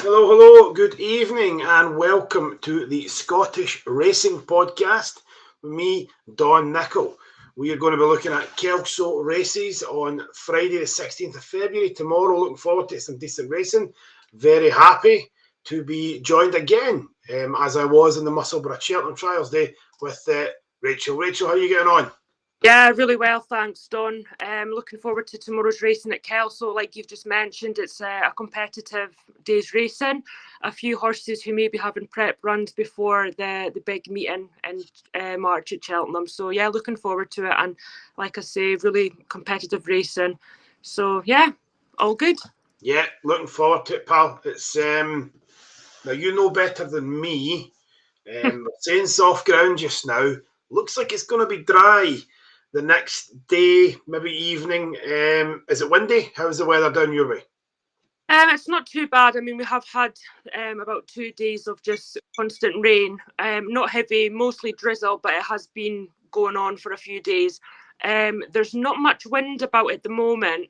Hello, hello, good evening, and welcome to the Scottish Racing Podcast with me, Don Nicol. We are going to be looking at Kelso races on Friday, the 16th of February. Tomorrow, looking forward to some decent racing. Very happy to be joined again, as I was in the Musselburgh Cheltenham Trials Day with Rachel. Rachel, how are you getting on? Yeah, really well, thanks, Don. Looking forward to tomorrow's racing at Kelso. Like you've just mentioned, it's a competitive day's racing. A few horses who may be having prep runs before the big meeting in March at Cheltenham. So yeah, looking forward to it. And like I say, really competitive racing. So yeah, all good. Yeah, looking forward to it, pal. It's now you know better than me. Saying soft ground just now. Looks like it's going to be dry the next day, maybe evening. Is it windy? How's the weather down your way? It's not too bad. I mean, we have had about 2 days of just constant rain. Not heavy, mostly drizzle, but it has been going on for a few days. There's not much wind about at the moment.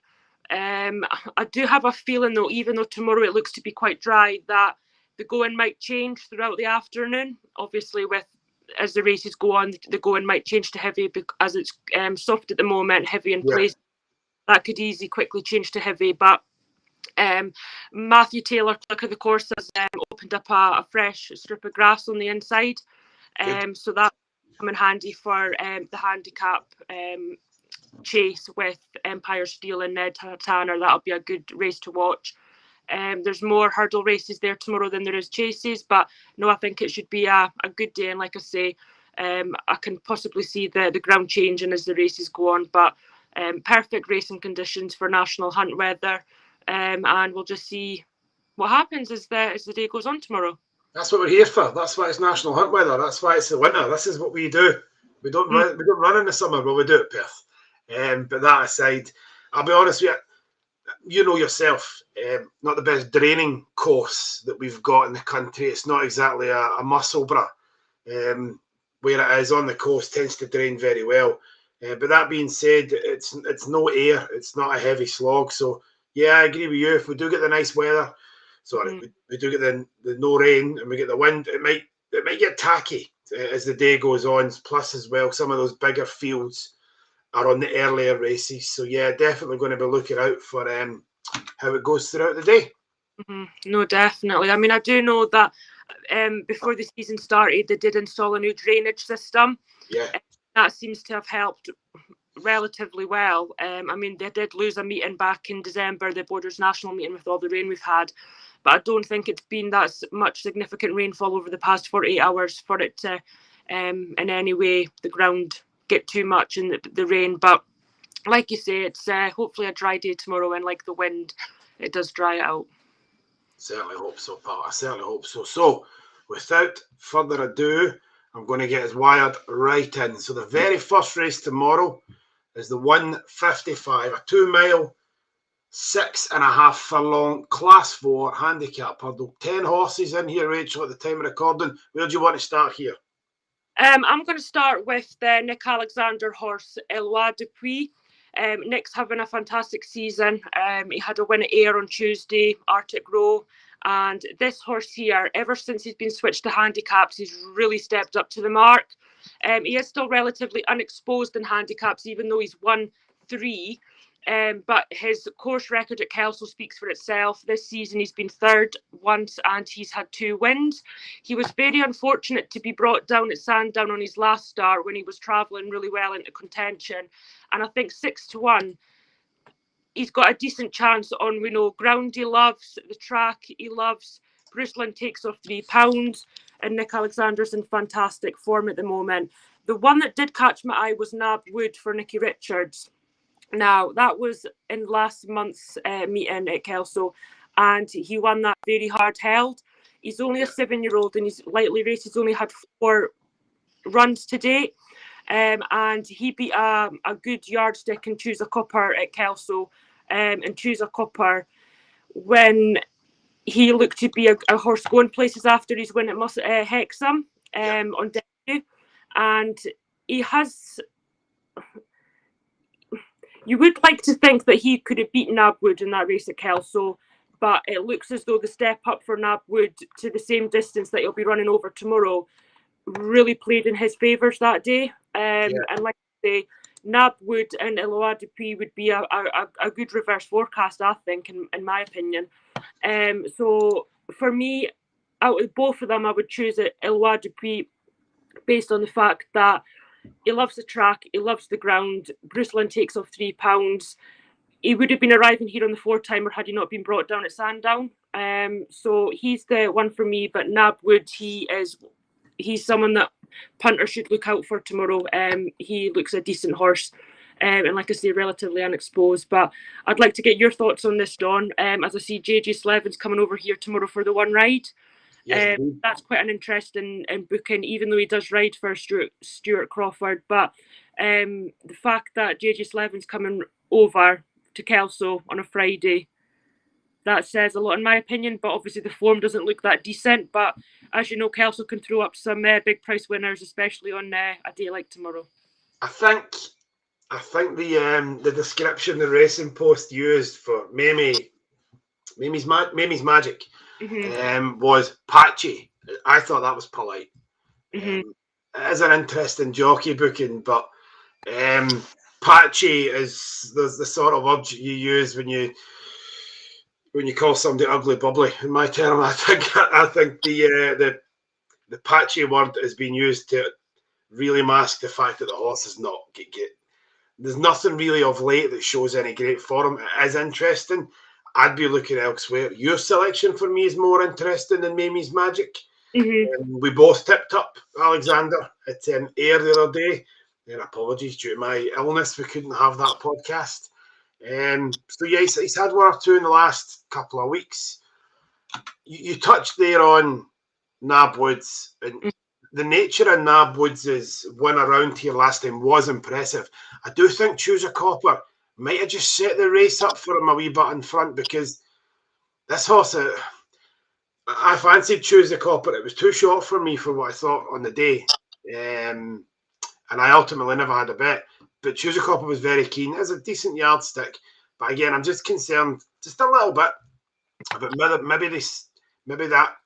I do have a feeling, though, even though tomorrow it looks to be quite dry, that the going might change throughout the afternoon. Obviously, as the races go on, the going might change to heavy as it's soft at the moment, heavy in place. That could easily quickly change to heavy, but Matthew Taylor, clerk of the course, has opened up a fresh strip of grass on the inside, so that come in handy for the handicap chase with Empire Steel and Ned Tanner. That'll be a good race to watch. There's more hurdle races there tomorrow than there is chases, but no, I think it should be a good day. And like I say, I can possibly see the ground changing as the races go on, but perfect racing conditions for national hunt weather. And we'll just see what happens as the day goes on tomorrow. That's what we're here for. That's why it's national hunt weather. That's why it's the winter. This is what we do. We don't run in the summer, but we do it, Perth. But that aside, I'll be honest with you. You know yourself, not the best draining course that we've got in the country. It's not exactly a Musselburgh, where it is on the coast, tends to drain very well. But that being said, it's no air. It's not a heavy slog. So yeah, I agree with you. If we do get the nice weather, we do get the no rain and we get the wind, it might get tacky as the day goes on. Plus, as well, some of those bigger fields are on the earlier races. So yeah, definitely going to be looking out for how it goes throughout the day. No, definitely. I mean, I do know that before the season started, they did install a new drainage system. Yeah. That seems to have helped relatively well. I mean, they did lose a meeting back in December, the Borders National meeting, with all the rain we've had. But I don't think it's been that much significant rainfall over the past 48 hours for it to, in any way, the ground get too much in the rain. But like you say, it's hopefully a dry day tomorrow, and like the wind, it does dry out. Certainly hope so, pal. I certainly hope so. So, without further ado, I'm going to get us wired right in. So, the very first race tomorrow is the 155, a 2 mile, 6.5 furlong, class 4 handicap hurdle. 10 horses in here, Rachel, at the time of recording. Where do you want to start here? I'm going to start with the Nick Alexander horse, Eloi Dupuis. Nick's having a fantastic season. He had a win at Ayr on Tuesday, Arctic Row. And this horse here, ever since he's been switched to handicaps, he's really stepped up to the mark. He is still relatively unexposed in handicaps, even though he's won 3. But his course record at Kelso speaks for itself. This season he's been third once and he's had 2 wins. He was very unfortunate to be brought down at Sandown on his last start when he was travelling really well into contention. And I think 6-1, he's got a decent chance on. We know ground he loves, the track he loves. Bruceland takes off £3 and Nick Alexander's in fantastic form at the moment. The one that did catch my eye was Nab Wood for Nicky Richards. Now, that was in last month's meeting at Kelso, and he won that very hard held. He's only a 7-year-old, and he's lightly raced. He's only had 4 runs to date, and he beat a good yardstick and Choose a Copper at Kelso, and Choose a Copper when he looked to be a horse going places after his win at Hexham on debut, and he has... You would like to think that he could have beaten Abwood in that race at Kelso, but it looks as though the step up for Nabwood to the same distance that he'll be running over tomorrow really played in his favours that day. And like I say, Nabwood and Eloa Dupuis would be a good reverse forecast, I think, in my opinion. So for me, out of both of them, I would choose Eloa Dupuis based on the fact that he loves the track, he loves the ground. Bruce Lynn takes off £3. He would have been arriving here on the 4-timer had he not been brought down at Sandown. So he's the one for me. But Nabwood, he's someone that punters should look out for tomorrow. He looks a decent horse. And like I say, relatively unexposed. But I'd like to get your thoughts on this, Don. As I see JJ Slevin's coming over here tomorrow for the one ride. Yes, that's quite an interesting booking, even though he does ride for Stuart Crawford. But the fact that JJ Slevin's coming over to Kelso on a Friday, that says a lot in my opinion. But obviously the form doesn't look that decent. But as you know, Kelso can throw up some big price winners, especially on a day like tomorrow. I think the description the Racing Post used for Mimi's Magic was patchy. I thought that was polite. It is an interesting jockey booking, but patchy is the sort of word you use when you call somebody ugly bubbly. In my term, I think the patchy word has been used to really mask the fact that the horse is not get. There's nothing really of late that shows any great form. It is interesting. I'd be looking elsewhere. Your selection for me is more interesting than Mimi's Magic. We both tipped up Alexander at Ayr the other day. And apologies, due to my illness, we couldn't have that podcast. So yeah, he's had one or two in the last couple of weeks. You touched there on Nabwoods, and the nature of Nabwoods' win around here last time was impressive. I do think Choose a Copper might have just set the race up for him a wee bit in front, because this horse, I fancied Choose a Copper. It was too short for me for what I thought on the day. And I ultimately never had a bet. But Choose a Copper was very keen. It's a decent yardstick. But again, I'm just concerned just a little bit about maybe that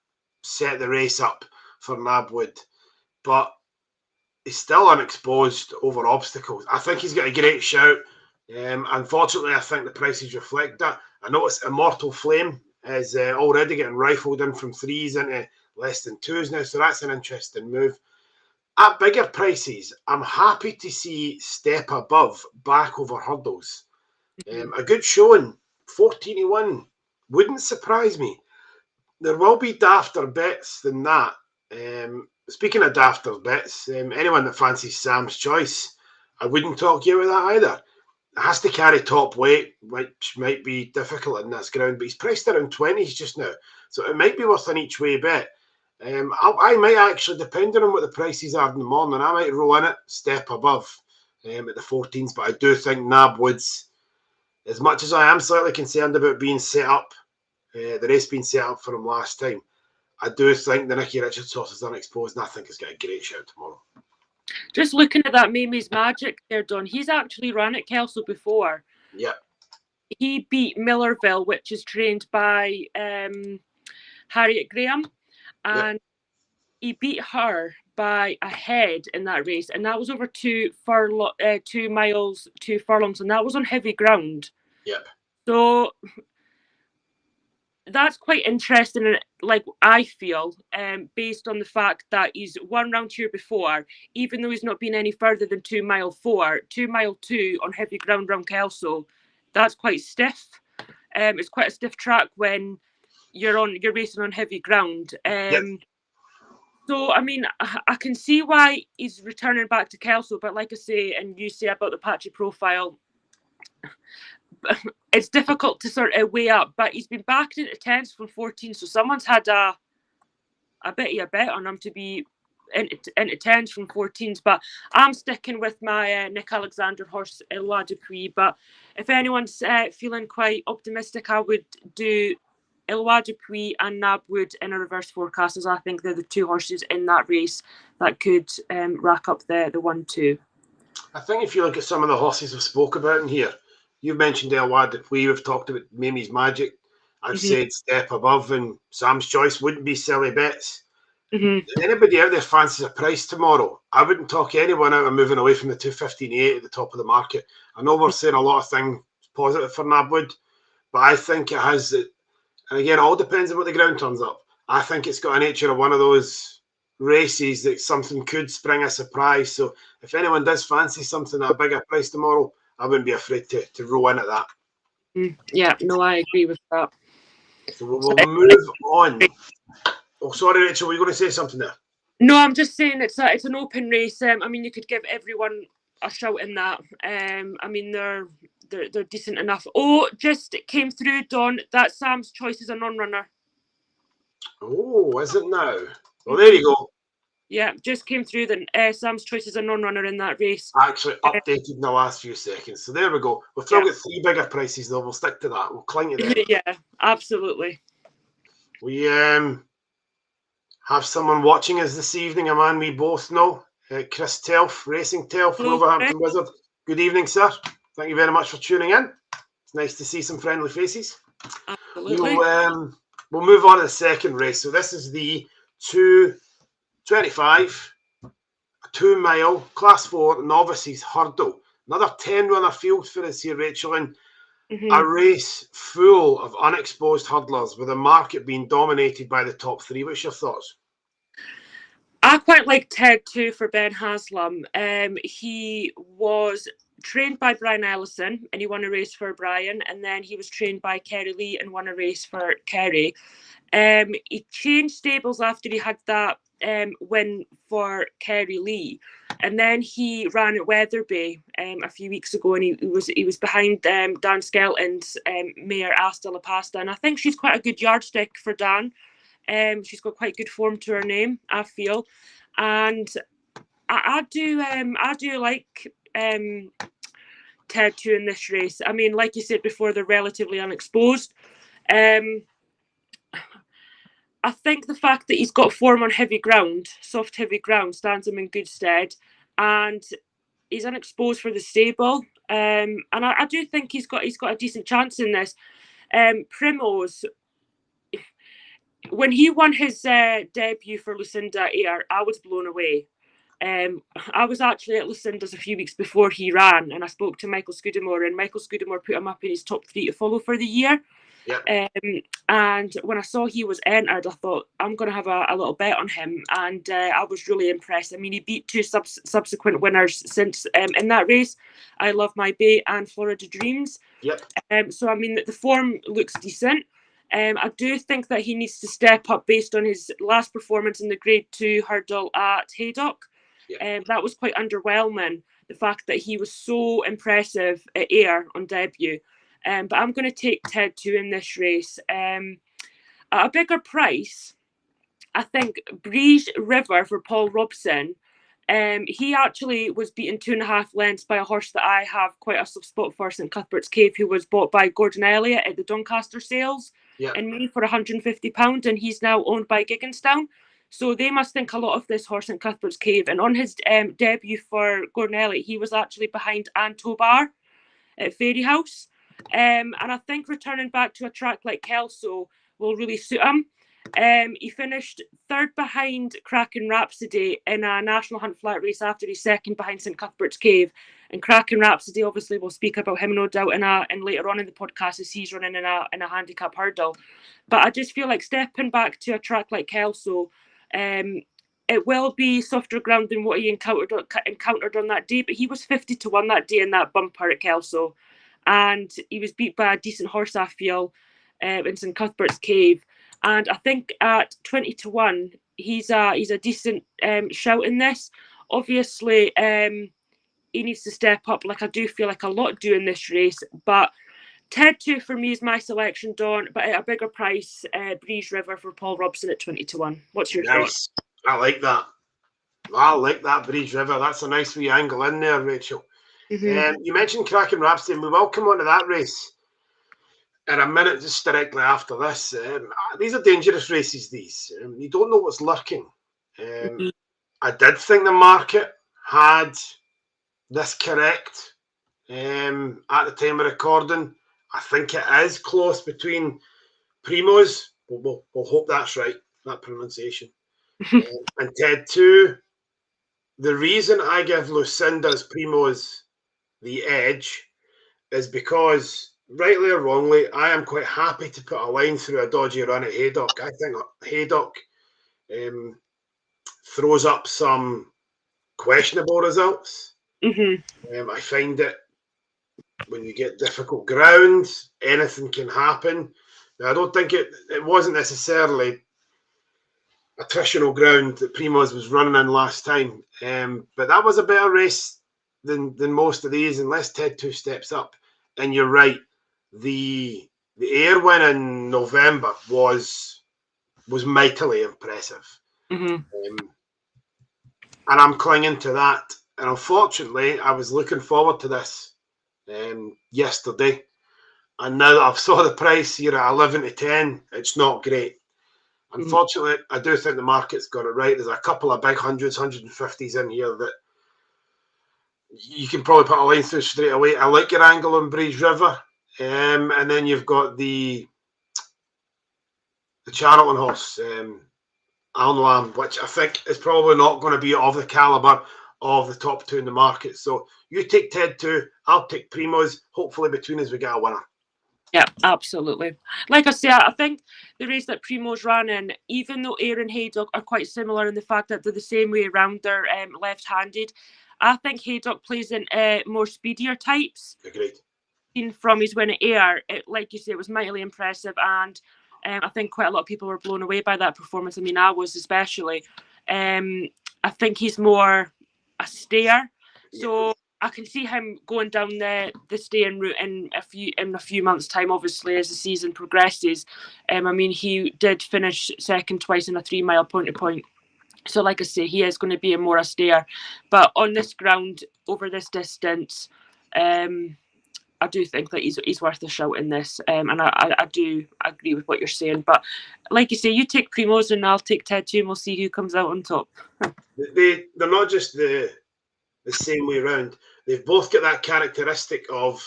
set the race up for Nabwood. But he's still unexposed over obstacles. I think he's got a great shout. Unfortunately, I think the prices reflect that. I notice Immortal Flame is already getting rifled in from 3s into less than 2s now, so that's an interesting move. At bigger prices, I'm happy to see Step Above back over hurdles. A good showing, 14-1, wouldn't surprise me. There will be dafter bets than that. Speaking of dafter bets, anyone that fancies Sam's Choice, I wouldn't talk you with that either. It has to carry top weight, which might be difficult in this ground, but he's priced around 20s just now, so it might be worth an each way bet. I might actually, depending on what the prices are in the morning, I might roll in it, Step Above at the 14s, but I do think Nabwoods, as much as I am slightly concerned about being set up, the race being set up for him last time, I do think the Nicky Richards horse is unexposed, and I think he's got a great shout tomorrow. Just looking at that Mimi's Magic there, Don, he's actually run at Kelso before. Yeah. He beat Millerville, which is trained by Harriet Graham, and he beat her by a head in that race, and that was over 2 miles, 2 furlongs, and that was on heavy ground. Yep. So that's quite interesting, like I feel, based on the fact that he's won round here before, even though he's not been any further than 2 mile 4, 2 mile 2 on heavy ground round Kelso. That's quite stiff. It's quite a stiff track when you're racing on heavy ground. So I mean, I can see why he's returning back to Kelso, but like I say, and you say about the patchy profile, it's difficult to sort of weigh up, but he's been backed into 10s from 14, so someone's had a bit of a bet on him to be into 10s from 14s. But I'm sticking with my Nick Alexander horse, Eloa Dupuis. But if anyone's feeling quite optimistic, I would do Eloa Dupuis and Nabwood in a reverse forecast, as I think they're the two horses in that race that could rack up the 1-2. I think if you look at some of the horses we've spoke about in here, you've mentioned Eloa Dupuis, we've talked about Mimi's Magic. I've said Step Above and Sam's Choice wouldn't be silly bets. Mm-hmm. Anybody out there fancies a price tomorrow? I wouldn't talk anyone out of moving away from the 215.8 at the top of the market. I know we're saying a lot of things positive for Nabwood, but I think it has, and again, it all depends on what the ground turns up. I think it's got a nature of one of those races that something could spring a surprise. So if anyone does fancy something at a bigger price tomorrow, I wouldn't be afraid to roll in at that. Yeah, no, I agree with that. So we'll move on. Oh, sorry, Rachel, were you going to say something there? No, I'm just saying it's an open race. I mean, you could give everyone a shout in that. I mean, they're decent enough. Oh, just came through, Don. That Sam's Choice is a non-runner. Oh, is it now? Well, there you go. Yeah, just came through that Sam's Choice is a non-runner in that race. Actually updated in the last few seconds. So there we go. We've still got 3 bigger prices though. We'll stick to that. We'll cling to them. Yeah, absolutely. We have someone watching us this evening, a man we both know, Chris Telf, Racing Telf, Wolverhampton Wizard. Good evening, sir. Thank you very much for tuning in. It's nice to see some friendly faces. Absolutely. We'll move on to the second race. So this is the 225, 2 mile Class 4 novices hurdle. Another 10 runner field for us here, Rachel, and a race full of unexposed hurdlers with the market being dominated by the top 3. What's your thoughts? I quite like Ted too for Ben Haslam. He was trained by Brian Ellison and he won a race for Brian, and then he was trained by Kerry Lee and won a race for Kerry. He changed stables after he had that win for Kerry Lee, and then he ran at Wetherby a few weeks ago, and he was behind Dan Skelton's mare Asta La Pasta, and I think she's quite a good yardstick for Dan. She's got quite good form to her name, I feel, and I do like Ted 2 in this race. I mean, like you said before, they're relatively unexposed. I think the fact that he's got form on heavy ground, soft heavy ground, stands him in good stead, and he's unexposed for the stable. And I do think he's got a decent chance in this. Primos, when he won his debut for Lucinda Air, I was blown away. I was actually at Lucinda's a few weeks before he ran, and I spoke to Michael Scudamore, and Michael Scudamore put him up in his top 3 to follow for the year. Yeah. And when I saw he was entered, I thought I'm going to have a little bet on him, and I was really impressed. I mean, he beat 2 subsequent winners since in that race. I Love My Bay and Florida Dreams. Yep. So I mean, the form looks decent. I do think that he needs to step up based on his last performance in the Grade 2 hurdle at Haydock. Yep. That was quite underwhelming, the fact that he was so impressive at Ayr on debut. But I'm going to take Ted 2 in this race. At a bigger price, I think Breeze River for Paul Robson. He actually was beaten 2.5 lengths by a horse that I have quite a soft spot for, St Cuthbert's Cave, who was bought by Gordon Elliott at the Doncaster sales in May for £150, and he's now owned by Gigginstown. So they must think a lot of this horse in Cuthbert's Cave. And on his debut for Gordon Elliott, he was actually behind Anne Tobar at Fairy House. And I think returning back to a track like Kelso will really suit him. He finished 3rd behind Kraken Rhapsody in a National Hunt Flat race after he's 2nd behind St Cuthbert's Cave. And Kraken Rhapsody, obviously, we'll speak about him no doubt in later on in the podcast as he's running in a handicap hurdle. But I just feel like stepping back to a track like Kelso, it will be softer ground than what he encountered on that day. But he was 50-1 that day in that bumper at Kelso, and he was beat by a decent horse, I feel, in St Cuthbert's Cave. And I think at 20-1, he's a decent shout in this. Obviously, he needs to step up. Like I do feel like a lot do in this race, but Ted 2 for me is my selection, Dawn. But at a bigger price, Breeze River for Paul Robson at 20-1. What's your thoughts? I like that. I like that Breeze River. That's a nice wee angle in there, Rachel. You mentioned Kraken Rhapsody, and we will come on to that race in a minute, just directly after this. These are dangerous races, these. You don't know what's lurking. I did think the market had this correct at the time of recording. I think it is close between Primoz, we'll hope that's right, that pronunciation. And Ted 2, the reason I give Lucinda's Primoz the edge is because, rightly or wrongly, I am quite happy to put a line through a dodgy run at Haydock. I think Haydock throws up some questionable results. Mm-hmm. I find that when you get difficult ground, anything can happen. Now, I don't think it wasn't necessarily attritional ground that Primoz was running in last time, but that was a better race than most of these, unless Ted 2 steps up. And you're right, the Ayr win in November was mightily impressive. Mm-hmm. And I'm clinging to that. And unfortunately, I was looking forward to this yesterday. And now that I've saw the price here at 11 to 10, it's not great. Unfortunately, I do think the market's got it right. There's a couple of big 100s, 150s in here that you can probably put a line through straight away. I like your angle on Breeze River. And then you've got the Charlton horse, Alan Lamb, which I think is probably not going to be of the calibre of the top two in the market. So you take Ted 2, I'll take Primoz. Hopefully between us we get a winner. Yeah, absolutely. Like I say, I think the race that Primoz ran in, even though Ayr and Haydock are quite similar in the fact that they're the same way around, they're left-handed, I think Haydock plays in more speedier types. Agreed. From his win at Ayr, like you say, it was mightily impressive, and I think quite a lot of people were blown away by that performance. I mean, I was especially. I think he's more a stayer, so I can see him going down the staying route in a few months' time. Obviously, as the season progresses, I mean, he did finish second twice in a 3 mile point to point. So, like I say, he is going to be a stayer. But on this ground, over this distance, I do think that he's worth a shout in this, and I do agree with what you're saying. But like you say, you take Primoz and I'll take Ted 2, and we'll see who comes out on top. They're not just the same way around. They've both got that characteristic of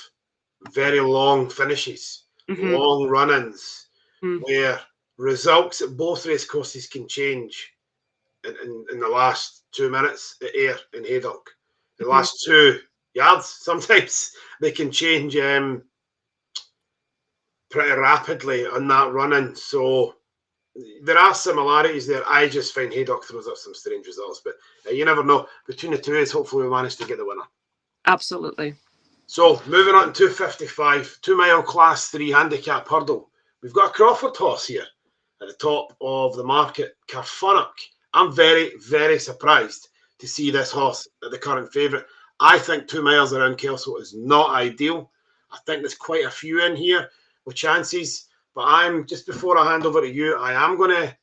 very long finishes, long run-ins, where results at both race courses can change in the last 2 minutes at Ayr and Haydock. The last 2 yards, sometimes they can change pretty rapidly on that run-in. So there are similarities there. I just find Haydock throws up some strange results, but you never know. Between the two is hopefully we manage to get the winner. Absolutely. So moving on to 255, 2 mile class 3 handicap hurdle. We've got a Crawford horse here at the top of the market, Carfunnock. I'm very, very surprised to see this horse at the current favourite. I think 2 miles around Kelso is not ideal. I think there's quite a few in here with chances. But I'm just before I hand over to you, I am going to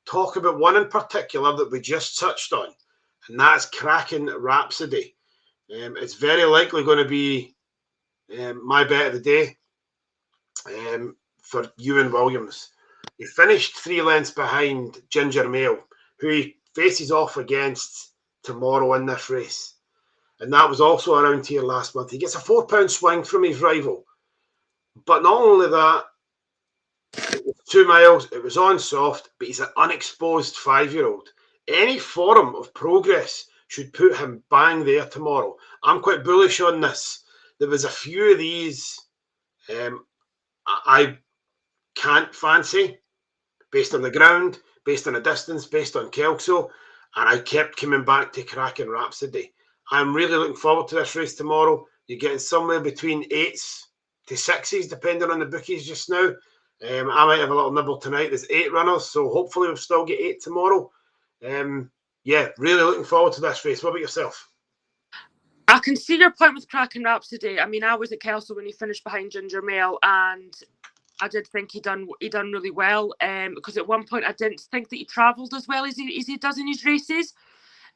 talk about one in particular that we just touched on, and that's Kraken Rhapsody. It's very likely going to be my bet of the day for Ewan Williams. He finished 3 lengths behind Ginger Mail, who he faces off against tomorrow in this race. And that was also around here last month. He gets a £4 swing from his rival. But not only that, it was 2 miles, it was on soft, but he's an unexposed 5-year-old. Any form of progress should put him bang there tomorrow. I'm quite bullish on this. There was a few of these I can't fancy based on the ground, based on the distance, based on Kelso, and I kept coming back to Kraken Rhapsody. I'm really looking forward to this race tomorrow. You're getting somewhere between 8s to 6s, depending on the bookies just now. I might have a little nibble tonight. There's 8 runners, so hopefully we'll still get 8 tomorrow. Yeah, really looking forward to this race. What about yourself? I can see your point with Kraken Rhapsody. I mean, I was at Kelso when he finished behind Ginger Mail, and I did think he done really well. Because at one point I didn't think that he travelled as well as he does in his races.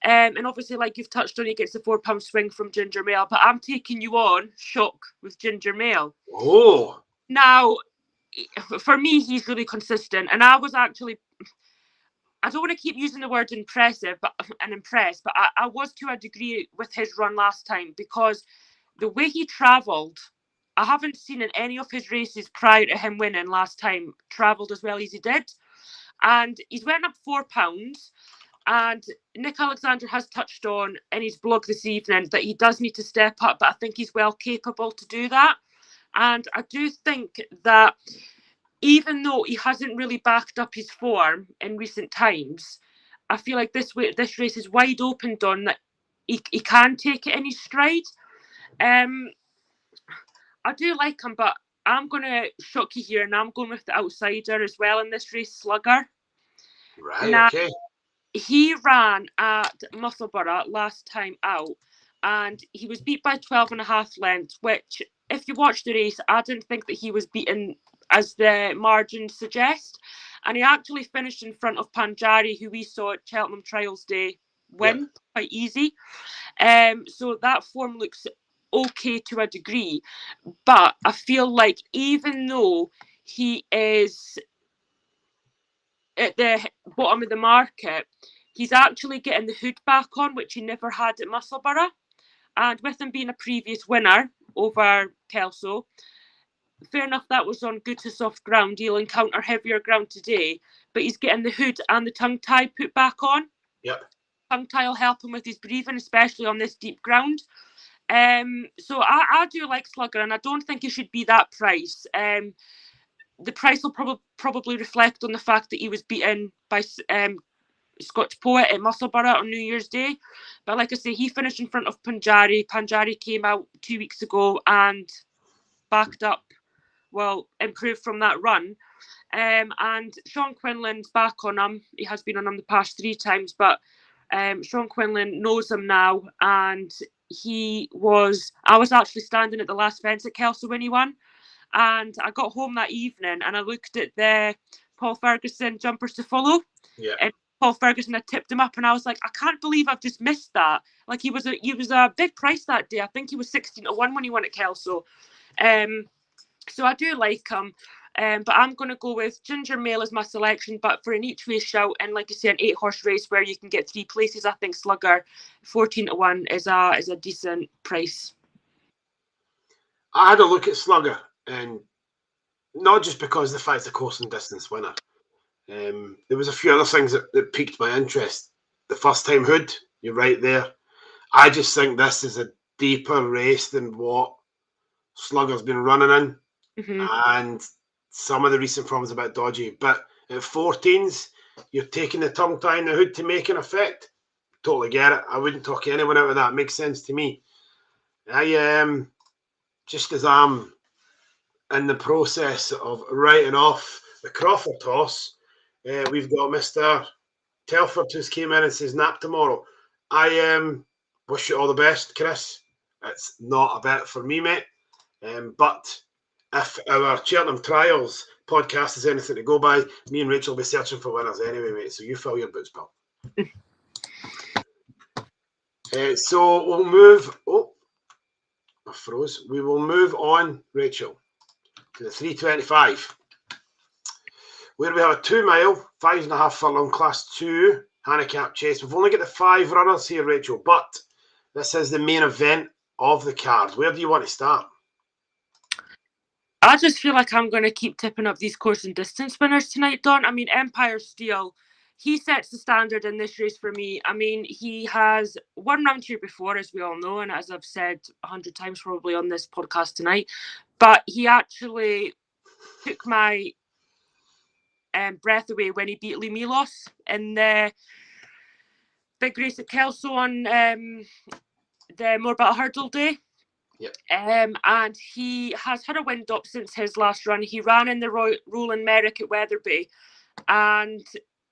And obviously, like you've touched on, he gets the £4 swing from Ginger Mail. But I'm taking you on shock with Ginger Mail. Oh, now for me, he's really consistent, and I was actually. I don't want to keep using the word impressed, but I was to a degree with his run last time, because the way he travelled, I haven't seen in any of his races prior to him winning last time travelled as well as he did. And he's went up £4. And Nick Alexander has touched on in his blog this evening that he does need to step up, but I think he's well capable to do that. And I do think that even though he hasn't really backed up his form in recent times, I feel like this race is wide open, Don, that he can take it in his stride. I do like him, but I'm going to shock you here, and I'm going with the outsider as well in this race, Slugger. Right, now, okay. He ran at Musselburgh last time out, and he was beat by 12.5 lengths, which, if you watch the race, I didn't think that he was beaten as the margins suggest. And he actually finished in front of Panjari, who we saw at Cheltenham Trials Day win quite easy. So that form looks okay to a degree. But I feel like even though he is at the bottom of the market, he's actually getting the hood back on, which he never had at Musselburgh. And with him being a previous winner over Kelso, fair enough, that was on good to soft ground. He'll encounter heavier ground today, but he's getting the hood and the tongue tie put back on. Yep. Tongue tie will help him with his breathing, especially on this deep ground. So I do like Slugger, and I don't think he should be that price. The price will probably reflect on the fact that he was beaten by Scotch Poet at Musselburgh on New Year's Day. But like I say, he finished in front of Panjari. Panjari came out 2 weeks ago and backed up, well, improved from that run. And Sean Quinlan's back on him. He has been on him the past 3 times, but Sean Quinlan knows him now, and I was actually standing at the last fence at Kelso when he won, and I got home that evening and I looked at the Paul Ferguson jumpers to follow. Yeah. And Paul Ferguson had tipped him up, and I was like, I can't believe I've just missed that. Like, he was a big price that day. I think he was 16-1 when he won at Kelso. So I do like him. But I'm going to go with Ginger Mail as my selection, but for an each way shout, and like you say, an 8-horse race where you can get 3 places, I think Slugger 14-1 is a decent price. I had a look at Slugger, and not just because the fact the course and distance winner. There was a few other things that piqued my interest. The first time hood, you're right there. I just think this is a deeper race than what Slugger's been running in. Mm-hmm. And some of the recent forms a bit dodgy. But at 14s, you're taking the tongue tie and the hood to make an effect. Totally get it. I wouldn't talk anyone out of that. It makes sense to me. I just as I'm in the process of writing off the Crawford toss, we've got Mr. Telford who's came in and says nap tomorrow. I wish you all the best, Chris. It's not a bet for me, mate. But if our Cheltenham Trials podcast is anything to go by, me and Rachel will be searching for winners anyway, mate. So you fill your boots, pal. So we'll move. Oh, I froze. We will move on, Rachel, to the 325, where we have a 2 mile, 5.5 furlong Class 2 handicap chase. We've only got the 5 runners here, Rachel, but this is the main event of the card. Where do you want to start? I just feel like I'm going to keep tipping up these course and distance winners tonight, Don. I mean, Empire Steel, he sets the standard in this race for me. I mean, he has won round here before, as we all know, and as I've said 100 times probably on this podcast tonight, but he actually took my breath away when he beat Lee Milos in the big race at Kelso on the Moorebat Hurdle Day. Yep. And he has had a wind up since his last run. He ran in the Roland Merrick at Wetherby, and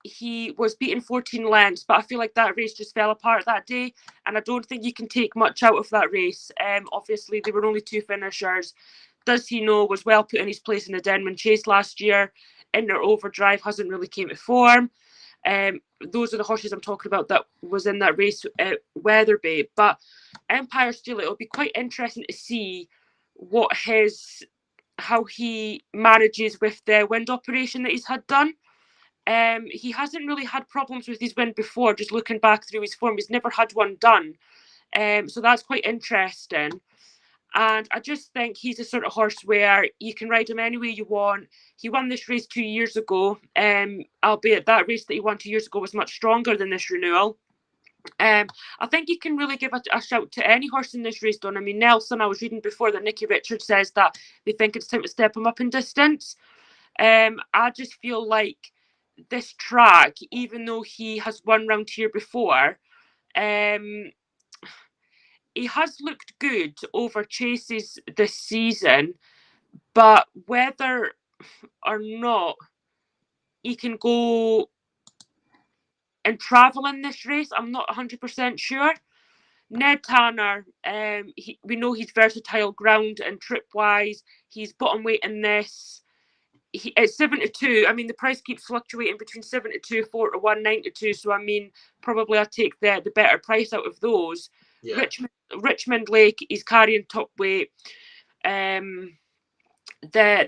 he was beaten 14 lengths, but I feel like that race just fell apart that day, and I don't think you can take much out of that race. Obviously, there were only 2 finishers. Does he know was well put in his place in the Denman Chase last year. Inner Overdrive hasn't really came to form. Those are the horses I'm talking about that was in that race at Wetherby. But Empire Steel, it'll be quite interesting to see how he manages with the wind operation that he's had done. He hasn't really had problems with his wind before, just looking back through his form. He's never had one done. So that's quite interesting. And I just think he's a sort of horse where you can ride him any way you want. He won this race 2 years ago, albeit that race that he won 2 years ago was much stronger than this renewal. I think you can really give a shout to any horse in this race, Don. I mean, Nelson, I was reading before that Nicky Richards says that they think it's time to step him up in distance. I just feel like this track, even though he has won round here before, he has looked good over chases this season, but whether or not he can go and travel in this race, I'm not 100% sure. Ned Tanner, we know he's versatile ground and trip-wise. He's bottom weight in this. It's 7-2. I mean, the price keeps fluctuating between 7-2, 4-1, 9-2. So, I mean, probably I'll take the better price out of those. Yeah. Richmond Lake, he's carrying top weight. The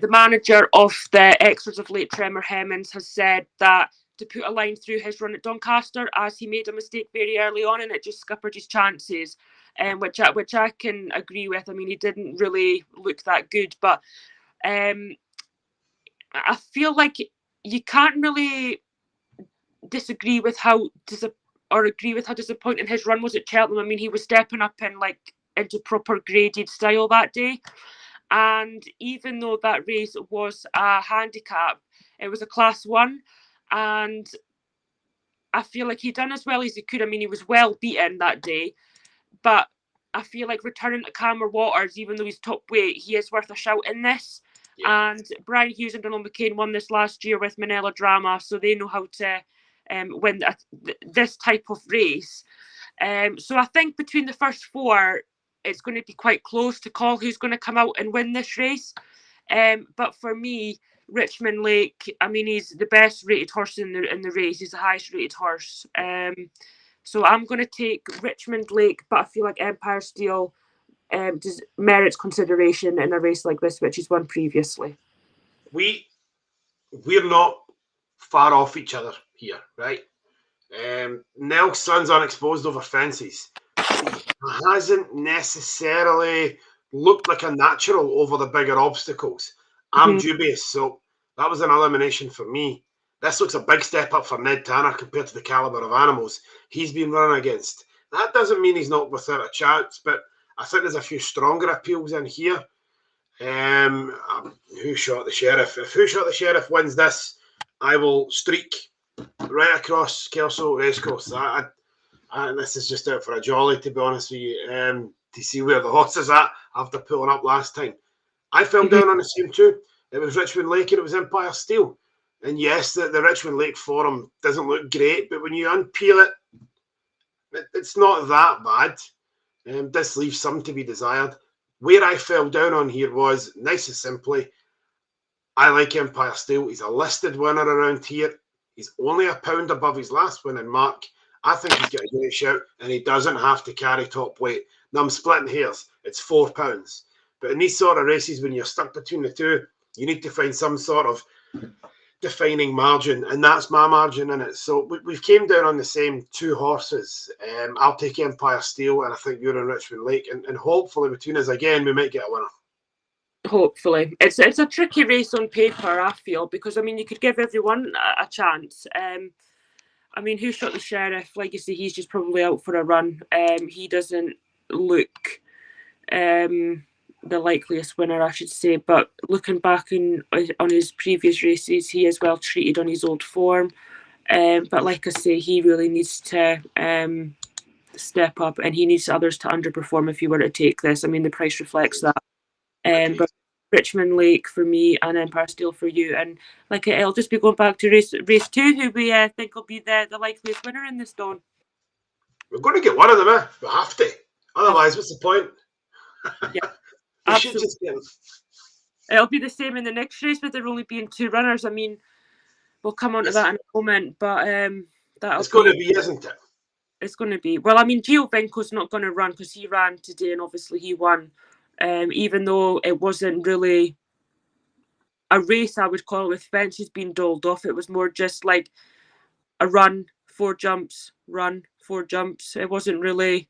manager of the Extras of Late Tremor Hemmings has said that to put a line through his run at Doncaster, as he made a mistake very early on and it just scuppered his chances, which I can agree with. I mean, he didn't really look that good, but I feel like you can't really disagree with agree with how disappointing his run was at Cheltenham. I mean, he was stepping up into proper graded style that day. And even though that race was a handicap, it was a class 1. And I feel like he done as well as he could. I mean, he was well beaten that day. But I feel like returning to calmer waters, even though he's top weight, he is worth a shout in this. Yeah. And Brian Hughes and Donald McCain won this last year with Manila Drama, so they know how to win this type of race. So I think between the first 4, it's going to be quite close to call who's going to come out and win this race. But for me, Richmond Lake, I mean, he's the best rated horse in the race. He's the highest rated horse. So I'm going to take Richmond Lake, but I feel like Empire Steel merits consideration in a race like this, which he's won previously. We're not far off each other here, right? Nelson's unexposed over fences. He hasn't necessarily looked like a natural over the bigger obstacles. I'm dubious, so that was an elimination for me. This looks a big step up for Ned Tanner compared to the caliber of animals he's been running against. That doesn't mean he's not without a chance, but I think there's a few stronger appeals in here. Who Shot the Sheriff? If Who Shot the Sheriff wins this, I will streak right across Kelso Racecourse. This is just out for a jolly, to be honest with you, to see where the horse is at after pulling up last time. I fell down on the same too. It was Richmond Lake and it was Empire Steel. And yes, the Richmond Lake form doesn't look great, but when you unpeel it, it's not that bad. This leaves some to be desired. Where I fell down on here was, nice and simply, I like Empire Steel. He's a listed winner around here. He's only a pound above his last win in Mark. I think he's got a great shout, and he doesn't have to carry top weight. Now, I'm splitting hairs. It's £4. But in these sort of races, when you're stuck between the two, you need to find some sort of defining margin, and that's my margin in it. So we've came down on the same 2 horses. I'll take Empire Steel, and I think you're in Richmond Lake, and hopefully between us again, we might get a winner. Hopefully. It's a tricky race on paper, I feel, because, I mean, you could give everyone a chance. I mean, Who Shot the Sheriff? Like you say, he's just probably out for a run. He doesn't look the likeliest winner, I should say. But looking back on his previous races, he is well treated on his old form. But like I say, he really needs to step up, and he needs others to underperform if he were to take this. I mean, the price reflects that. But Richmond Lake for me and Empire Steel for you. And like I'll just be going back to race 2, who we think will be the likeliest winner in this, Dawn. We're going to get one of them, eh? We have to. Otherwise, what's the point? Yeah, absolutely. It'll be the same in the next race, with there only being 2 runners. I mean, we'll come on to that in a moment, but it's going to be, isn't it? It's going to be. Well, I mean, Giovinco's not going to run because he ran today, and obviously he won. Even though it wasn't really a race, I would call it, with fences being doled off. It was more just like a run, 4 jumps, run, 4 jumps. It wasn't really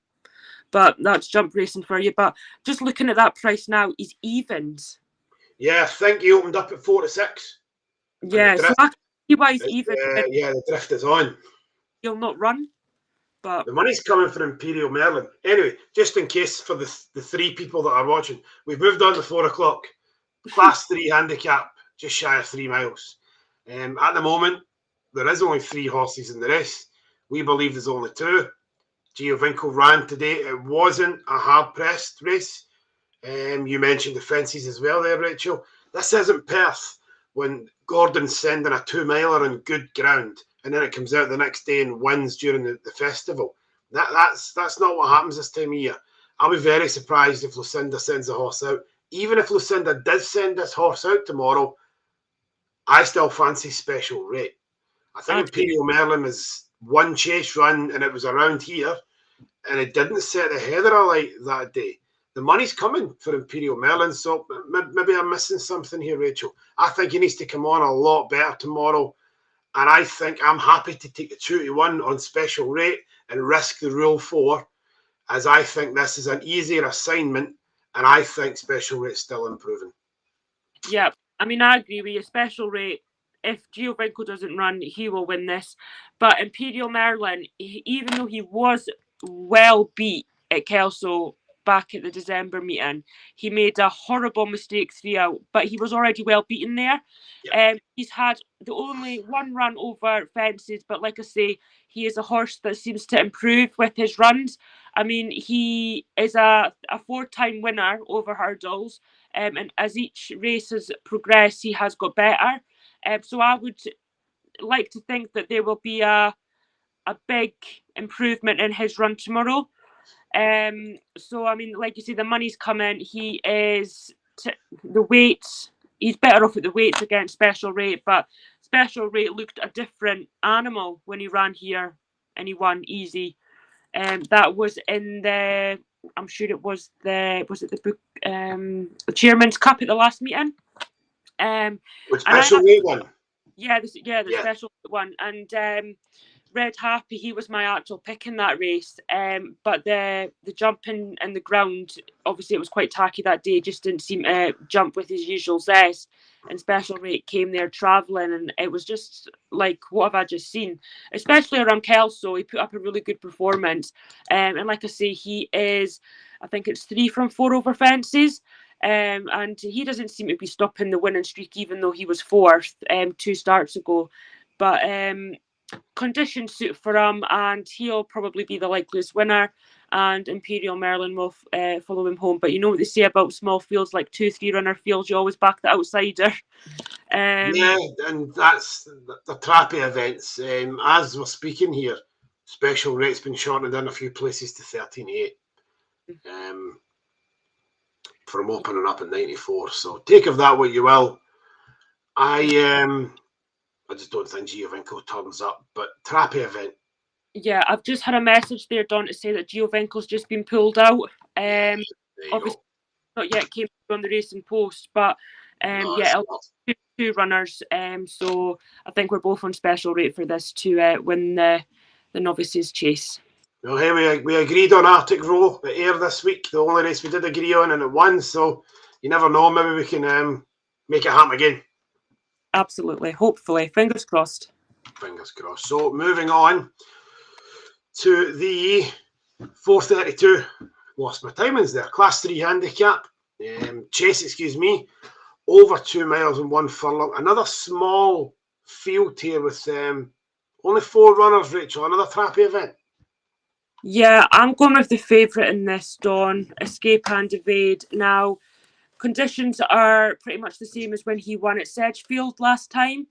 But that's jump racing for you. But just looking at that price now, he's evens. Yeah, I think he opened up at 4 to 6. Yeah, so I can see why he's even. Yeah, the drift is on. He'll not run, but the money's coming for Imperial Merlin. Anyway, just in case for the 3 people that are watching, we've moved on to 4 o'clock. Class 3 handicap, just shy of 3 miles. At the moment, there is only 3 horses in the race. We believe there's only 2. Giovinco ran today. It wasn't a hard-pressed race. You mentioned the fences as well there, Rachel. This isn't Perth when Gordon's sending a 2-miler on good ground and then it comes out the next day and wins during the festival. That's not what happens this time of year. I'll be very surprised if Lucinda sends a horse out. Even if Lucinda does send this horse out tomorrow, I still fancy Special Rate. I think Imperial Merlin is one chase run and it was around here and it didn't set the heather alight that day. The money's coming for Imperial Merlin, so maybe I'm missing something here, Rachel. I think he needs to come on a lot better tomorrow, and I think I'm happy to take the 2-1 on Special Rate and risk the Rule 4, as I think this is an easier assignment, and I think Special Rate's still improving. Yeah, I mean, I agree with you. Special Rate, if Giovinco doesn't run, he will win this. But Imperial Merlin, even though he was well beat at Kelso back at the December meeting, he made a horrible mistake 3 out, but he was already well beaten there. Yep. He's had the only 1 run over fences, but like I say, he is a horse that seems to improve with his runs. I mean, he is a 4-time winner over hurdles, and as each race has progressed, he has got better. So I would like to think that there will be a big improvement in his run tomorrow. So I mean, like you say, the money's coming. He is the weights. He's better off at the weights against Special Rate, but Special Rate looked a different animal when he ran here and he won easy. That was in the. I'm sure it was the. Was it the Chairman's Cup at the last meeting? With Special Rate one. Yeah, the Special one, and Red Happy, he was my actual pick in that race. But the jumping and the ground, obviously it was quite tacky that day, just didn't seem to jump with his usual zest. And Special Rate came there travelling, and it was just like, what have I just seen? Especially around Kelso, he put up a really good performance. And like I say, he is, I think it's 3 from 4 over fences. And he doesn't seem to be stopping the winning streak, even though he was 4th 2 starts ago. But conditions suit for him, and he'll probably be the likeliest winner, and Imperial Merlin will follow him home. But you know what they say about small fields, like 2-3 runner fields, you always back the outsider. Yeah, and that's the trappy events. As we're speaking here, Special Rate's been shortened in a few places to 13.8 from opening up at 94. So take of that what you will. I just don't think Giovinco turns up, but trappy event. Yeah, I've just had a message there, Don, to say that Giovinco's just been pulled out. Obviously not yet came on the racing post, but yeah, 2 runners. So I think we're both on Special Rate for this to win the novices chase. Well, hey, we agreed on Arctic Row at Ayr this week, the only race we did agree on, and it won. So you never know, maybe we can make it happen again. Absolutely, hopefully, fingers crossed. Fingers crossed. So moving on to the 432. Lost my timings there. Class 3 handicap. Chase, excuse me. Over 2 miles and 1 furlong. Another small field here with only 4 runners, Rachel. Another trappy event. Yeah, I'm going with the favourite in this, Dawn. Escape and Evade. Now, conditions are pretty much the same as when he won at Sedgefield last time.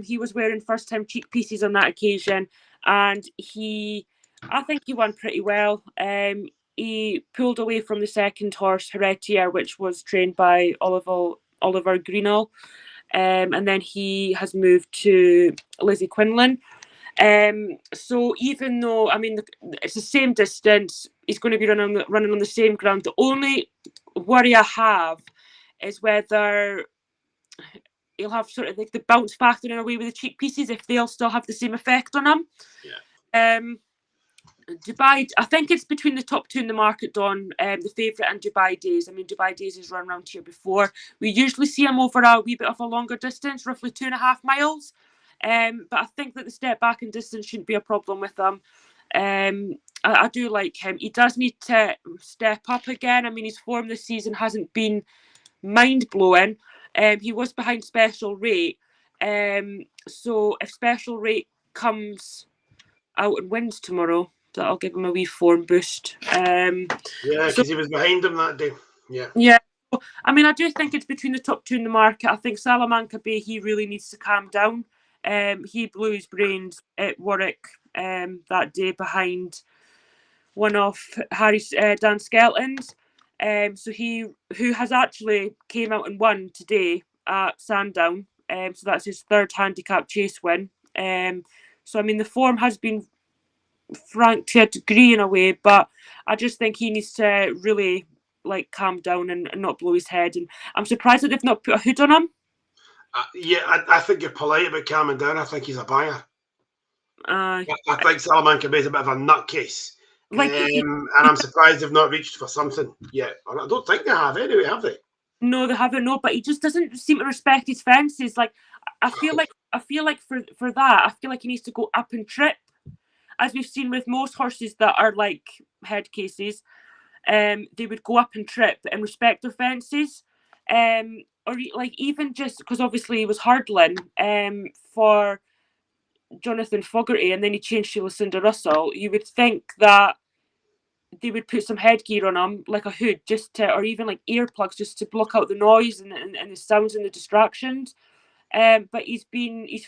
He was wearing first-time cheek pieces on that occasion, and I think he won pretty well. He pulled away from the second horse, Heretier, which was trained by Oliver Greenall, and then he has moved to Lizzie Quinlan. So even though, I mean, it's the same distance, he's going to be running on the same ground. The only worry I have is whether he'll have sort of like the bounce factor in a way with the cheek pieces, if they'll still have the same effect on him. Yeah. Dubai, I think it's between the top two in the market, Don. The favourite and Dubai Days. I mean, Dubai Days has run around here before. We usually see him over a wee bit of a longer distance, roughly 2.5 miles. But I think that the step back in distance shouldn't be a problem with him. I do like him. He does need to step up again. I mean, his form this season hasn't been mind-blowing. He was behind Special Rate. So if Special Rate comes out and wins tomorrow, that'll give him a wee form boost. Yeah, because he was behind him that day. Yeah. Yeah. I mean, I do think it's between the top two in the market. I think Salamanca Bay, he really needs to calm down. He blew his brains at Warwick that day behind one of Dan Skelton's. So who has actually came out and won today at Sandown. So that's his third handicap chase win. So I mean, the form has been frank to a degree in a way, but I just think he needs to really calm down and not blow his head. And I'm surprised that they've not put a hood on him. Yeah, I think you're polite about calming down. I think he's a banger. I think Salamanca Bay is a bit of a nutcase. And I'm surprised they've not reached for something yet. I don't think they have anyway, have they? No, they haven't. No, but he just doesn't seem to respect his fences. I feel like for that, I feel like he needs to go up and trip, as we've seen with most horses that are like head cases. They would go up and trip and respect their fences. Or even just because obviously he was hurdling for Jonathan Fogarty and then he changed to Lucinda Russell. You would think that they would put some headgear on him, like a hood, or even like earplugs, just to block out the noise and the sounds and the distractions. But he's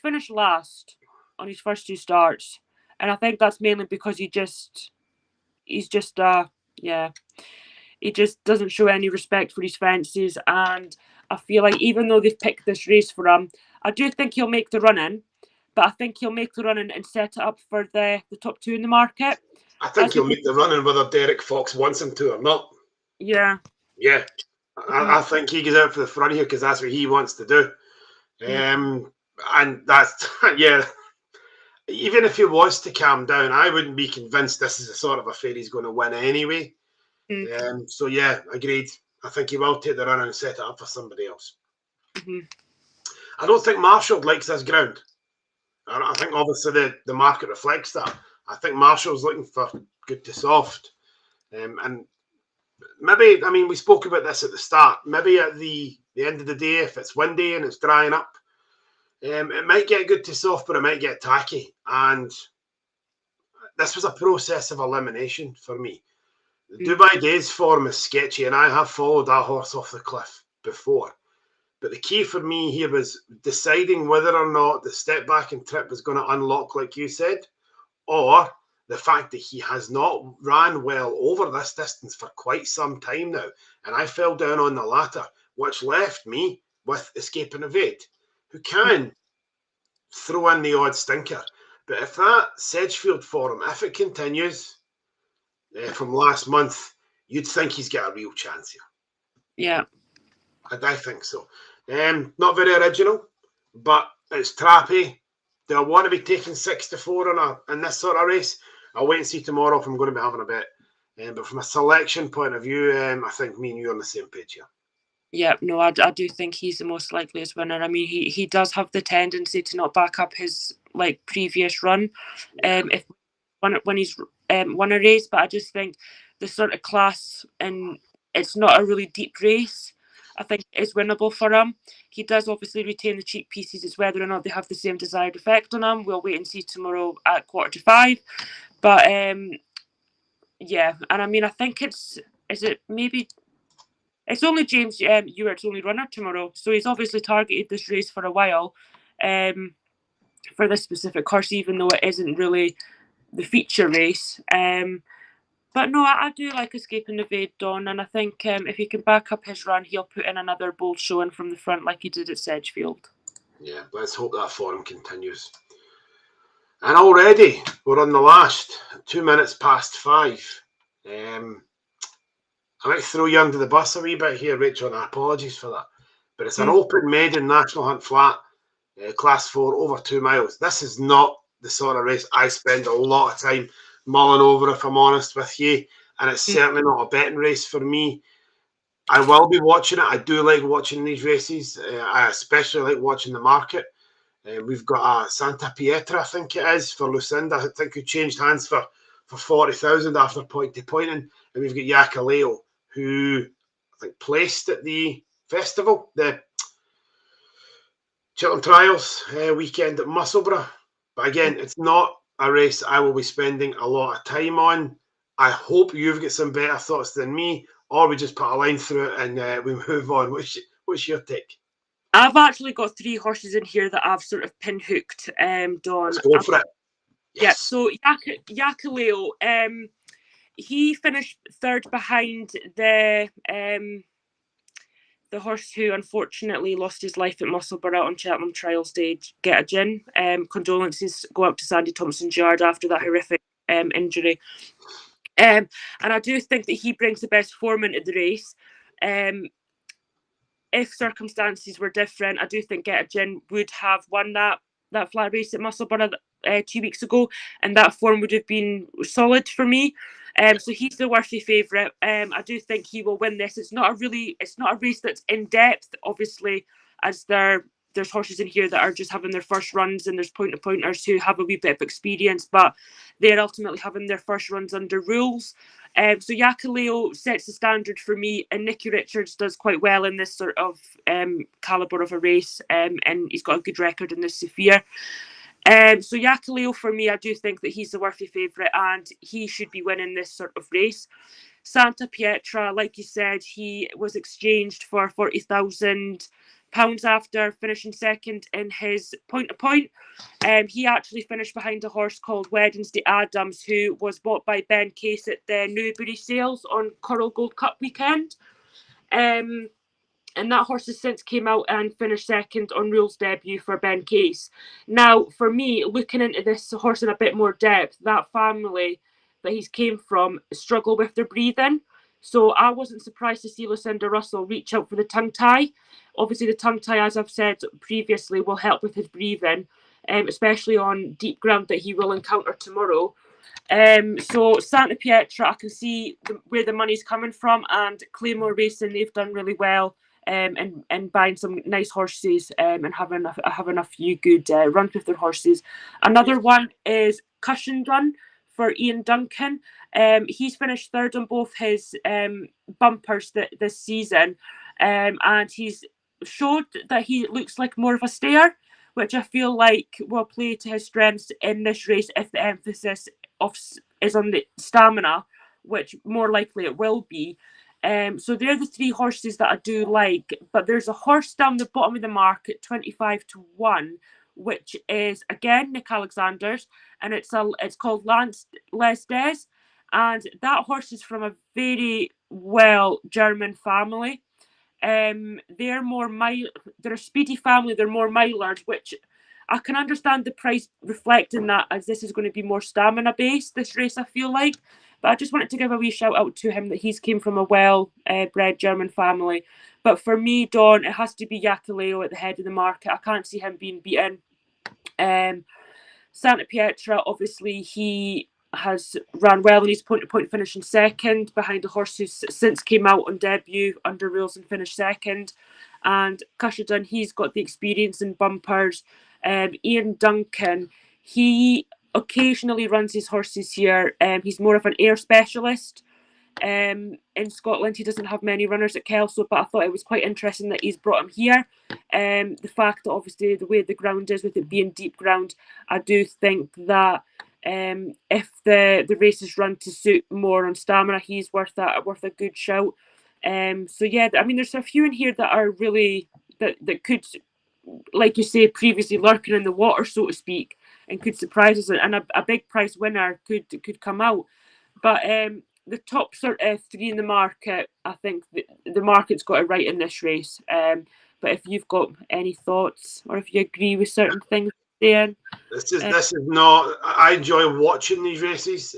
finished last on his first two starts, and I think that's mainly because he just doesn't show any respect for his fences. And I feel like even though they've picked this race for him, I do think he'll make the run-in, but I think he'll make the run-in and set it up for the top two in the market. I think he'll make the run-in whether Derek Fox wants him to or not. Yeah. Yeah. I think he goes out for the front here because that's what he wants to do. And that's, yeah. Even if he was to calm down, I wouldn't be convinced this is the sort of affair he's going to win anyway. So, yeah, agreed. I think he will take the run and set it up for somebody else. I don't think Marshall likes this ground. I think obviously the market reflects that. I think Marshall's looking for good to soft. And maybe, I mean, we spoke about this at the start. Maybe at the end of the day, if it's windy and it's drying up, it might get good to soft, but it might get tacky. And this was a process of elimination for me. The Dubai Days form is sketchy, and I have followed that horse off the cliff before. But the key for me here was deciding whether or not the step back and trip was going to unlock, like you said, or the fact that he has not ran well over this distance for quite some time now. And I fell down on the latter, which left me with Escape and Evade, who can throw in the odd stinker. But if that Sedgefield form, if it continues from last month, you'd think he's got a real chance here. Yeah. I think so. Not very original, but it's trappy. Do I want to be taking 6-4 in this sort of race? I'll wait and see tomorrow if I'm going to be having a bet. But from a selection point of view, I think me and you are on the same page here. Yeah, no, I do think he's the most likeliest winner. I mean, he does have the tendency to not back up his previous run, if when he's won a race. But I just think the sort of class, and it's not a really deep race, I think it's winnable for him. He does obviously retain the cheek pieces. It's whether or not they have the same desired effect on him. We'll wait and see tomorrow at 4:45. But yeah, and I mean, I think it's only James Ewart's only runner tomorrow, so he's obviously targeted this race for a while, for this specific course, even though it isn't really the feature race. But no, I do like Escape and Evade, Don, and I think if he can back up his run, he'll put in another bold showing from the front like he did at Sedgefield. Yeah, let's hope that form continues. And already we're on the last 2 minutes past 5. I might throw you under the bus a wee bit here, Rachel, and apologies for that. But it's an open maiden National Hunt Flat, Class 4, over 2 miles. This is not the sort of race I spend a lot of time mulling over, if I'm honest with you. And it's certainly not a betting race for me. I will be watching it. I do like watching these races. I especially like watching the market. We've got a Santa Pietra, I think it is, for Lucinda. I think who changed hands for 40,000 after point to pointing. And we've got Yakaleo, who I think placed at the festival, the Cheltenham Trials weekend at Musselburgh. But again, it's not a race I will be spending a lot of time on. I hope you've got some better thoughts than me, or we just put a line through it and we move on. What's your take? I've actually got 3 horses in here that I've sort of pinhooked, Don. Let's go for it. Yes. Yeah, so Yakaleo, he finished 3rd behind the horse who unfortunately lost his life at Musselburgh on Cheltenham Trial stage, Get a Gin. Condolences go out to Sandy Thompson's yard after that horrific injury. And I do think that he brings the best form into the race. If circumstances were different, I do think Get a Gin would have won that flat race at Musselburgh 2 weeks ago, and that form would have been solid for me. So he's the worthy favourite. I do think he will win this. It's not a race that's in depth, obviously, as there's horses in here that are just having their first runs, and there's pointers who have a wee bit of experience, but they're ultimately having their first runs under rules. So Yakaleo sets the standard for me, and Nicky Richards does quite well in this sort of calibre of a race, and he's got a good record in this Sophia. So Yakaleo for me, I do think that he's the worthy favourite, and he should be winning this sort of race. Santa Pietra, like you said, he was exchanged for £40,000 after finishing 2nd in his point-to-point. He actually finished behind a horse called Wednesday Adams, who was bought by Ben Case at the Newbury sales on Coral Gold Cup weekend. And that horse has since came out and finished 2nd on rules debut for Ben Case. Now, for me, looking into this horse in a bit more depth, that family that he's came from struggle with their breathing. So I wasn't surprised to see Lucinda Russell reach out for the tongue tie. Obviously, the tongue tie, as I've said previously, will help with his breathing, especially on deep ground that he will encounter tomorrow. So Santa Pietra, I can see where the money's coming from, and Claymore Racing, they've done really well. And buying some nice horses and having a few good runs with their horses. Another one is Cushion Run for Ian Duncan. He's finished 3rd on both his bumpers this season, and he's showed that he looks like more of a stayer, which I feel like will play to his strengths in this race if the emphasis is on the stamina, which more likely it will be. So they're the 3 horses that I do like, but there's a horse down the bottom of the market, 25-1, which is again Nick Alexander's, and it's called Les Des, and that horse is from a very well German family. They're a speedy family. They're more milers, which I can understand the price reflecting that, as this is going to be more stamina based, this race, I feel like. But I just wanted to give a wee shout out to him that he's came from a well-bred German family. But for me, Dawn, it has to be Yakaleo at the head of the market. I can't see him being beaten. Santa Pietra, obviously, he has ran well in his point-to-point, finishing 2nd behind a horse who since came out on debut under rules and finished 2nd. And Cushion, he's got the experience in bumpers. Ian Duncan, he occasionally runs his horses here. He's more of an air specialist. In Scotland, he doesn't have many runners at Kelso, but I thought it was quite interesting that he's brought him here. The fact that obviously the way the ground is, with it being deep ground, I do think that if the races run to suit more on stamina, he's worth a good shout. So yeah, I mean, there's a few in here that are really that could, like you say, previously lurking in the water, so to speak, and could surprise us, and a big price winner could come out. But the top sort of 3 in the market, I think the market's got it right in this race. But if you've got any thoughts, or if you agree with certain things, Dan. This is not. I enjoy watching these races.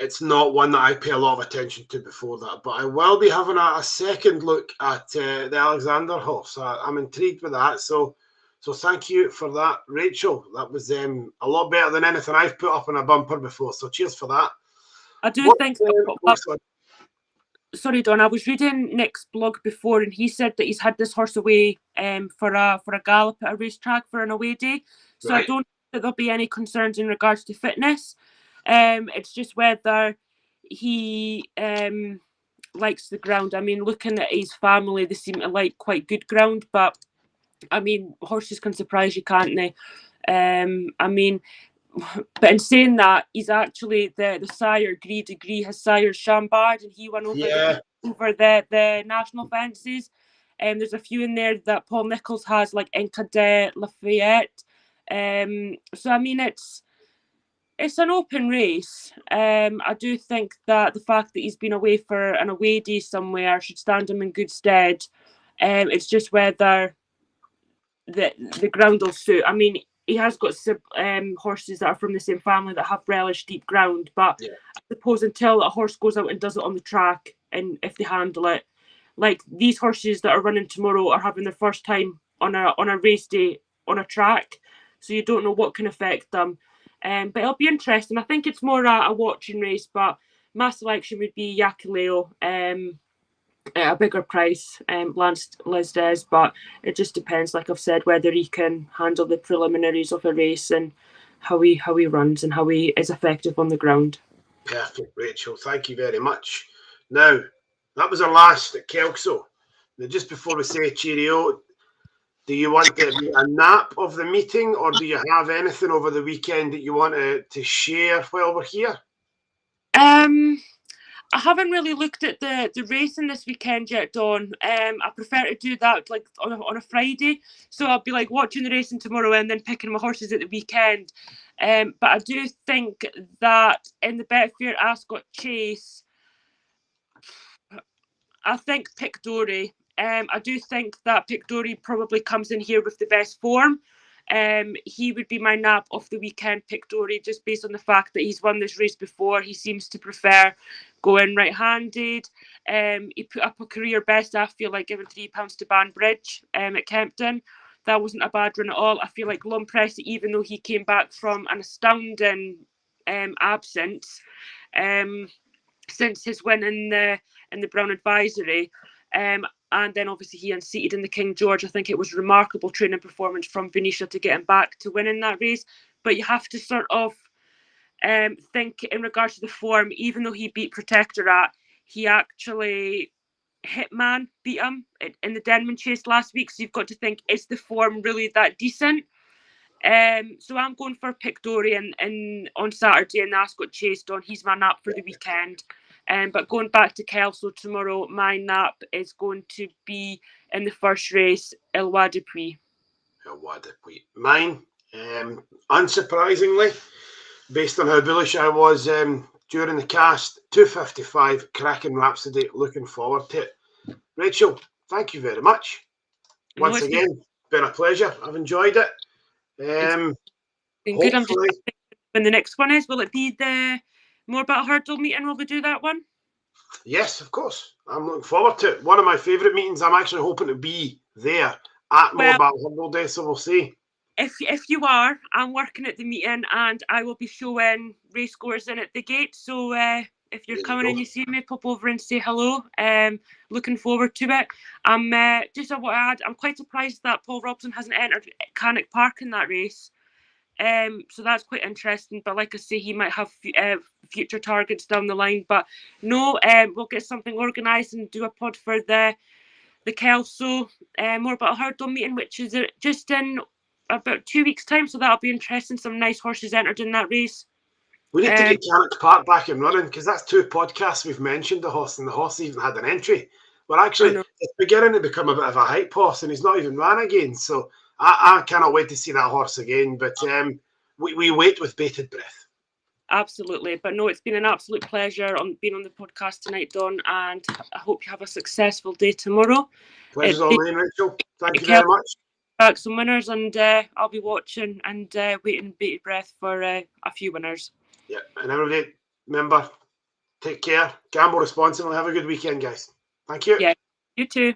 It's not one that I pay a lot of attention to before that, but I will be having a second look at the Alexander horse. I'm intrigued with that. So So thank you for that, Rachel. That was a lot better than anything I've put up on a bumper before. So cheers for that. I do think. Sorry, Don. I was reading Nick's blog before, and he said that he's had this horse away for a gallop at a racetrack for an away day. So right. I don't think that there'll be any concerns in regards to fitness. It's just whether he likes the ground. I mean, looking at his family, they seem to like quite good ground, but I mean, horses can surprise you, can't they? I mean, but in saying that, he's actually the sire, Gris de Gris, his sire Chambard, and he won over the national fences. There's a few in there that Paul Nicholls has, like Inca de Lafayette. So I mean, it's an open race. I do think that the fact that he's been away for an away day somewhere should stand him in good stead. It's just whether the ground will suit. I mean, he has got horses that are from the same family that have relished deep ground, but I suppose until a horse goes out and does it on the track, and if they handle it, like these horses that are running tomorrow are having their first time on a race day on a track, so you don't know what can affect them. But it'll be interesting. I think it's more a watching race, but my selection would be Yakaleo. At a bigger price, Lance Lisdez, but it just depends, like I've said, whether he can handle the preliminaries of a race and how he runs and how he is effective on the ground. Perfect, Rachel. Thank you very much. Now, that was our last at Kelso. Now, just before we say cheerio, do you want to be a nap of the meeting, or do you have anything over the weekend that you want to share while we're here? I haven't really looked at the racing this weekend yet, Dawn. I prefer to do that like on a Friday. So I'll be like watching the racing tomorrow and then picking my horses at the weekend. But I do think that in the Betfair Ascot Chase, I think Pictory. I do think that Pictory probably comes in here with the best form. He would be my nap of the weekend, Pictory, just based on the fact that he's won this race before. He seems to prefer going right-handed. He put up a career best, I feel like, giving £3 to Banbridge at Kempton. That wasn't a bad run at all. I feel like Lompresti, even though he came back from an astounding absence since his win in the Brown Advisory, and then obviously he unseated in the King George. I think it was remarkable training performance from Venetia to get him back to winning that race. But you have to sort of think in regards to the form, even though he beat Protectorat, he actually Hitman beat him in the Denman Chase last week. So you've got to think, is the form really that decent? So I'm going for Pictory on Saturday in the Ascot Chase. Don, he's my nap for the weekend. But going back to Kelso tomorrow, my nap is going to be in the first race, Eloi Dupuis. Eloi Dupuis. Mine, unsurprisingly, based on how bullish I was during the cast, 255, Kraken Rhapsody, looking forward to it. Rachel, thank you very much. Once again, been a pleasure. I've enjoyed it. Been good. I'm just when the next one is. Will it be the more about hurdle meeting? Will we do that one? Yes, of course. I'm looking forward to it. One of my favourite meetings. I'm actually hoping to be there at more about hurdle day, so we'll see. If you are, I'm working at the meeting and I will be showing race scores in at the gate. So if you're coming and you see me, pop over and say hello. Looking forward to it. Just I want to add, I'm quite surprised that Paul Robson hasn't entered Cannock Park in that race. So that's quite interesting. But like I say, he might have future targets down the line. But no, we'll get something organised and do a pod for the Kelso more about a hurdle meeting, which is just in about 2 weeks' time. So that'll be interesting. Some nice horses entered in that race. We need to get Cannock Park back and running, because that's 2 podcasts we've mentioned the horse, and the horse even had an entry. Well, actually, it's beginning to become a bit of a hype horse, and he's not even ran again. So I cannot wait to see that horse again. But we wait with bated breath. Absolutely. But no, it's been an absolute pleasure being on the podcast tonight, Don, and I hope you have a successful day tomorrow. Pleasure's all mine, Rachel. Thank you very much. Back some winners, and I'll be watching and waiting bated breath for a few winners. Yeah, and everybody, remember, take care, gamble responsibly, have a good weekend, guys. Thank you. Yeah, you too.